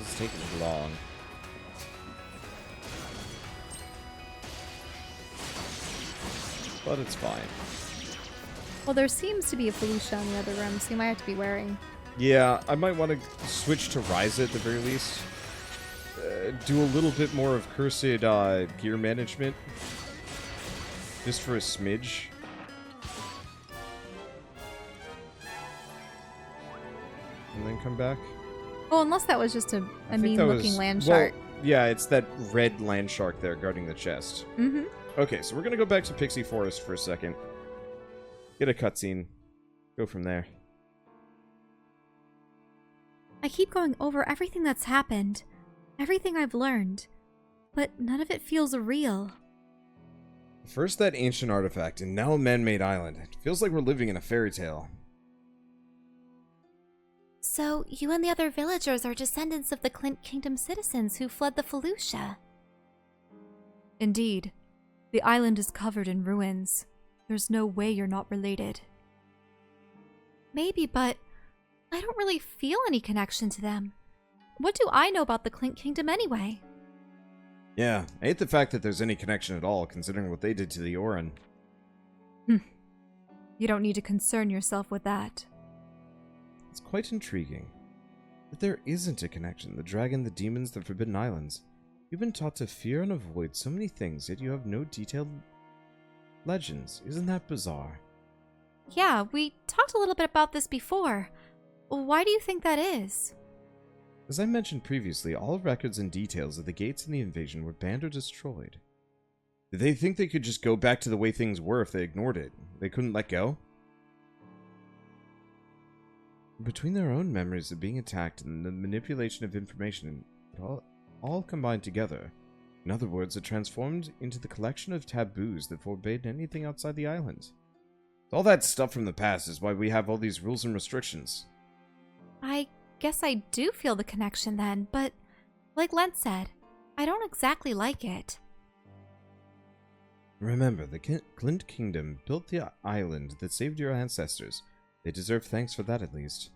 it's taking too long. But it's fine. Well, there seems to be a Felucia in the other room, so you might have to be wary. Yeah, I might want to switch to Ryza at the very least. Do a little bit more of cursed gear management. Just for a smidge. And then come back. Oh, unless that was just a mean-looking land shark. Well, yeah, it's that red land shark there guarding the chest. Mm-hmm. Okay, so we're going to go back to Pixie Forest for a second. Get a cutscene. Go from there. I keep going over everything that's happened, everything I've learned, but none of it feels real. First that ancient artifact, and now a man-made island. It feels like we're living in a fairy tale. So, you and the other villagers are descendants of the Clint Kingdom citizens who fled the Felucia. Indeed. The island is covered in ruins. There's no way you're not related. Maybe, but I don't really feel any connection to them. What do I know about the Clint Kingdom anyway? Yeah, I hate the fact that there's any connection at all, considering what they did to the Orin. You don't need to concern yourself with that. It's quite intriguing. But there isn't a connection. The dragon, the demons, the Forbidden Islands. You've been taught to fear and avoid so many things, yet you have no detailed legends. Isn't that bizarre? Yeah, we talked a little bit about this before. Why do you think that is? As I mentioned previously, all records and details of the gates and the invasion were banned or destroyed. Did they think they could just go back to the way things were if they ignored it? They couldn't let go? Between their own memories of being attacked and the manipulation of information, it all combined together. In other words, it transformed into the collection of taboos that forbade anything outside the island. All that stuff from the past is why we have all these rules and restrictions. I guess I do feel the connection then, but like Lent said, I don't exactly like it. Remember, the Clint Kingdom built the island that saved your ancestors. They deserve thanks for that at least.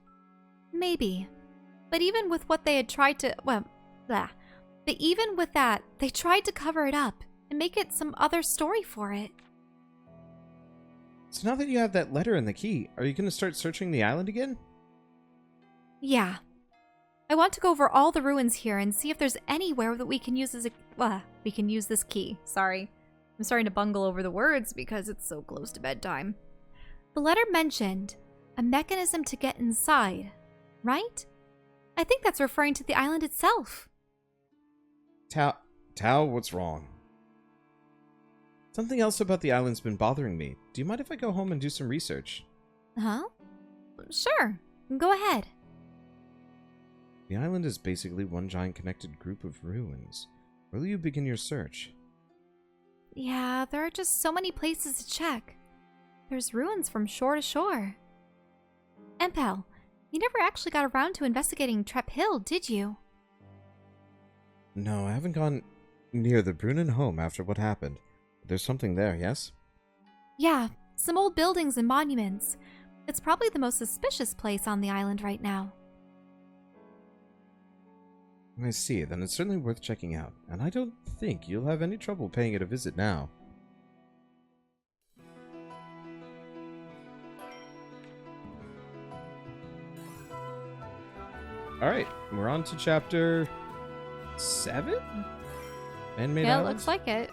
Maybe. But even with what they had tried to... But even with that, they tried to cover it up and make it some other story for it. So now that you have that letter and the key, are you going to start searching the island again? Yeah. I want to go over all the ruins here and see if there's anywhere that we can use as we can use this key. Sorry. I'm starting to bungle over the words because it's so close to bedtime. The letter mentioned a mechanism to get inside, right? I think that's referring to the island itself. Tao, what's wrong? Something else about the island's been bothering me. Do you mind if I go home and do some research? Huh? Sure. Go ahead. The island is basically one giant connected group of ruins. Where will you begin your search? Yeah, there are just so many places to check. There's ruins from shore to shore. Empel, you never actually got around to investigating Trep Hill, did you? No, I haven't gone near the Brunnen home after what happened. There's something there, yes? Yeah, some old buildings and monuments. It's probably the most suspicious place on the island right now. I see, then it's certainly worth checking out, and I don't think you'll have any trouble paying it a visit now. Alright, we're on to chapter 7? Man-made Yeah, Island? it looks like it.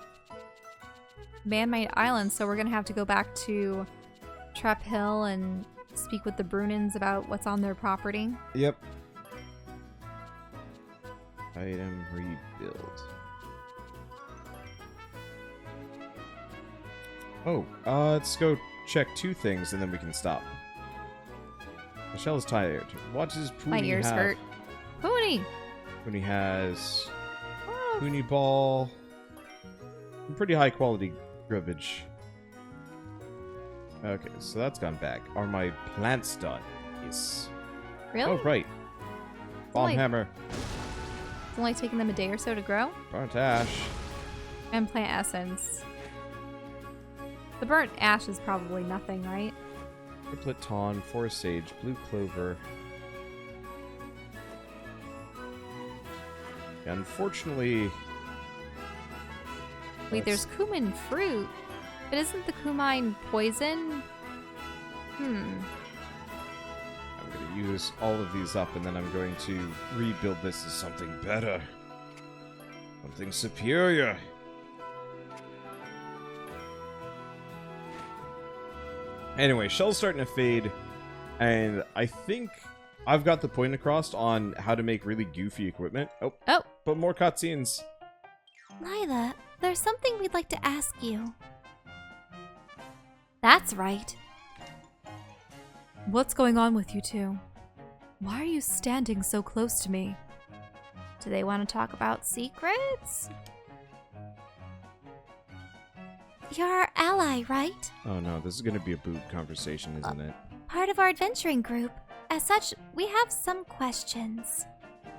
Man-made island, so we're gonna have to go back to Trep Hill and speak with the Brunens about what's on their property. Yep. Item rebuild. Oh, let's go check 2 things and then we can stop. Michelle is tired. What does Poonie My ears have? hurt. Poonie! Poonie has Oh, Poonie ball. Some pretty high quality garbage. Okay, so that's gone back. Are my plants done? Yes. really? Oh, right. Bomb Like- hammer. It's only taken them a day or so to grow? Burnt ash. And plant essence. The burnt ash is probably nothing, right? Triplet Tawn, Forest Sage, Blue Clover. Unfortunately... Wait, there's cumin fruit. But isn't the cumin poison? I'm going to use all of these up, and then I'm going to rebuild this as something better. Something superior. Anyway, Shell's starting to fade, and I think I've got the point across on how to make really goofy equipment. Oh, Oh, but more cutscenes. Lila, there's something we'd like to ask you. That's right. What's going on with you two? Why are you standing so close to me? Do they want to talk about secrets? You're our ally, right? Oh no, this is going to be a boot conversation, isn't it? Part of our adventuring group. As such, we have some questions.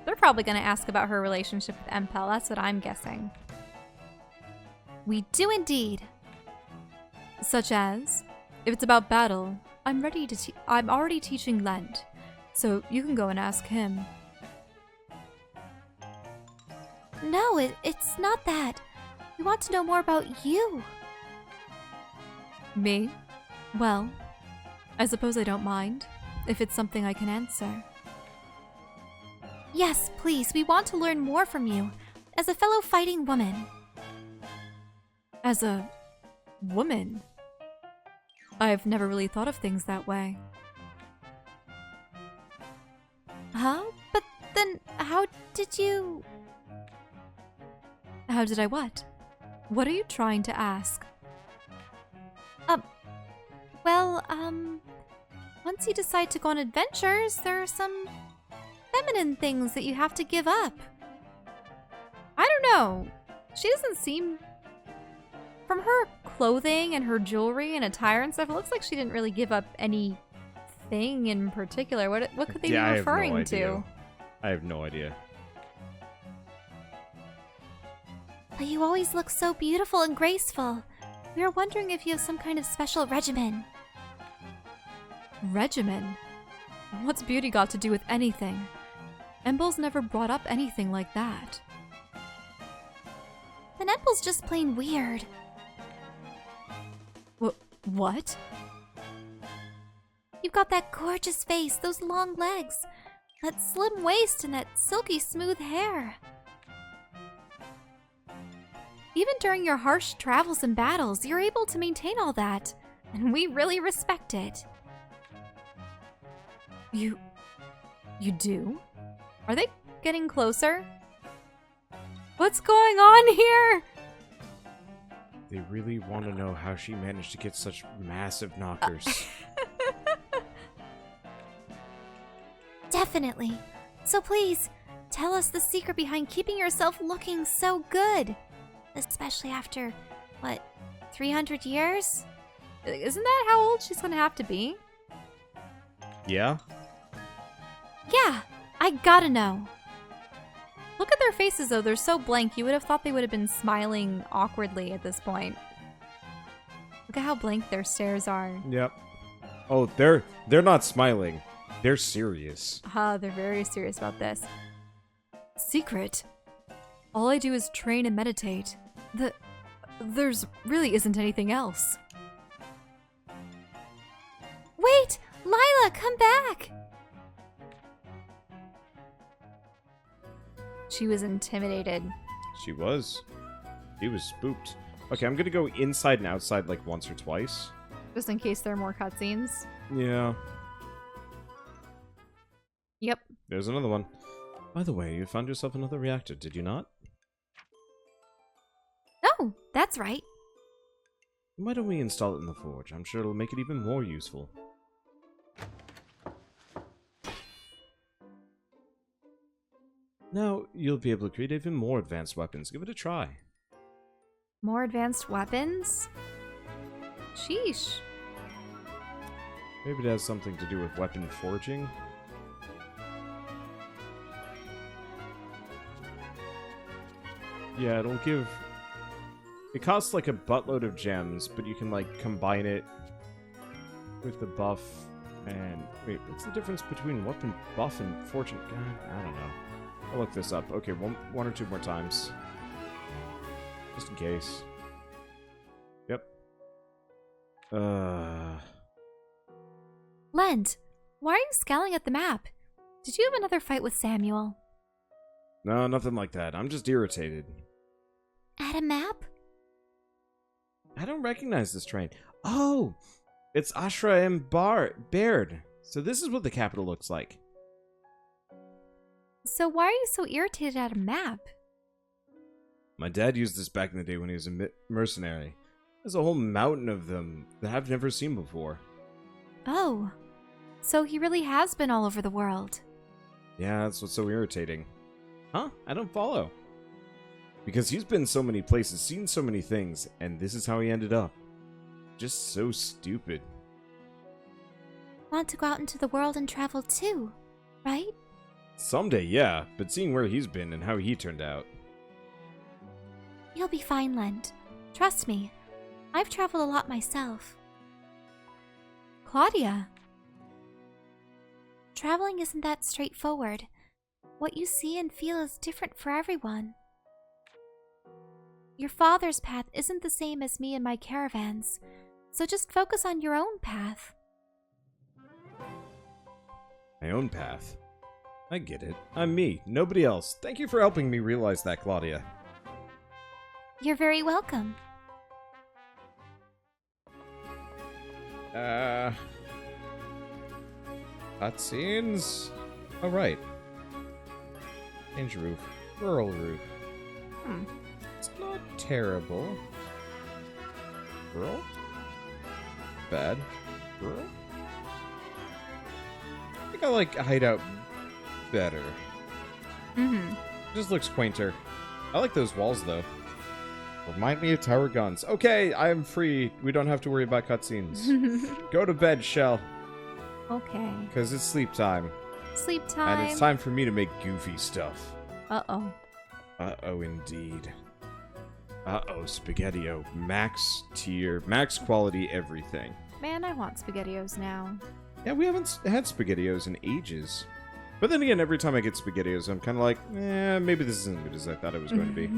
They're probably going to ask about her relationship with Empel. That's what I'm guessing. We do indeed. Such as, if it's about battle, I'm already teaching Lent, so you can go and ask him. No, it's not that. We want to know more about you. Me? Well, I suppose I don't mind, if it's something I can answer. Yes, please, we want to learn more from you, as a fellow fighting woman. As a woman? I've never really thought of things that way. Huh? But then, how did you... How did I what? What are you trying to ask? Once you decide to go on adventures, there are some feminine things that you have to give up. I don't know. She doesn't seem... From her clothing and her jewelry and attire and stuff, it looks like she didn't really give up anything in particular. What could they be referring to? I have no idea. But you always look so beautiful and graceful. We were wondering if you have some kind of special regimen. Regimen? What's beauty got to do with anything? Embel's never brought up anything like that. Then Embel's just plain weird. What? You've got that gorgeous face, those long legs, that slim waist, and that silky smooth hair. Even during your harsh travels and battles, you're able to maintain all that, and we really respect it. You do? Are they getting closer? What's going on here? They really want to know how she managed to get such massive knockers. Definitely. So please, tell us the secret behind keeping yourself looking so good. Especially after, what, 300 years? Isn't that how old she's gonna have to be? Yeah? Yeah, I gotta know. Look at their faces though, they're so blank, you would have thought they would have been smiling awkwardly at this point. Look at how blank their stares are. Yep. Oh, they're not smiling. They're serious. They're very serious about this. Secret? All I do is train and meditate. There's really isn't anything else. Wait! Lila, come back! She was intimidated. She was. He was spooked. Okay, I'm gonna go inside and outside like once or twice. Just in case there are more cutscenes. Yeah. Yep. There's another one. By the way, you found yourself another reactor, did you not? Oh, that's right. Why don't we install it in the forge? I'm sure it'll make it even more useful. Now, you'll be able to create even more advanced weapons. Give it a try. More advanced weapons? Sheesh. Maybe it has something to do with weapon forging. Yeah, it'll give... It costs like a buttload of gems, but you can like combine it with the buff and... Wait, what's the difference between weapon buff and fortune? God, I don't know. I'll look this up. Okay, one or two more times. Just in case. Yep. Lent, why are you scowling at the map? Did you have another fight with Samuel? No, nothing like that. I'm just irritated. At a map? I don't recognize this train. Oh! It's Ashra and Baird. So this is what the capital looks like. So why are you so irritated at a map? My dad used this back in the day when he was a mercenary. There's a whole mountain of them that I've never seen before. Oh, so he really has been all over the world. Yeah, that's what's so irritating. Huh? I don't follow. Because he's been so many places, seen so many things, and this is how he ended up. Just so stupid. Want to go out into the world and travel too, right? Someday, yeah, but seeing where he's been and how he turned out. You'll be fine, Lent. Trust me. I've traveled a lot myself. Claudia. Traveling isn't that straightforward. What you see and feel is different for everyone. Your father's path isn't the same as me and my caravans, so just focus on your own path. My own path? I get it. I'm me, nobody else. Thank you for helping me realize that, Claudia. You're very welcome. Cutscenes? Oh, right. Change roof. Rural roof. It's not terrible. Rural? Bad. Rural? I think I like Hideout better. Mm-hmm. It just looks quainter. I like those walls, though. Remind me of tower guns. Okay, I am free. We don't have to worry about cutscenes. Go to bed, Shell. Okay. Because it's sleep time. Sleep time. And it's time for me to make goofy stuff. Uh-oh. Uh-oh, indeed. Uh-oh, Spaghetti-O. Max tier, max quality, everything. Man, I want SpaghettiOs now. Yeah, we haven't had SpaghettiOs in ages. But then again, every time I get SpaghettiOs, I'm kind of like, maybe this isn't as good as I thought it was going to be.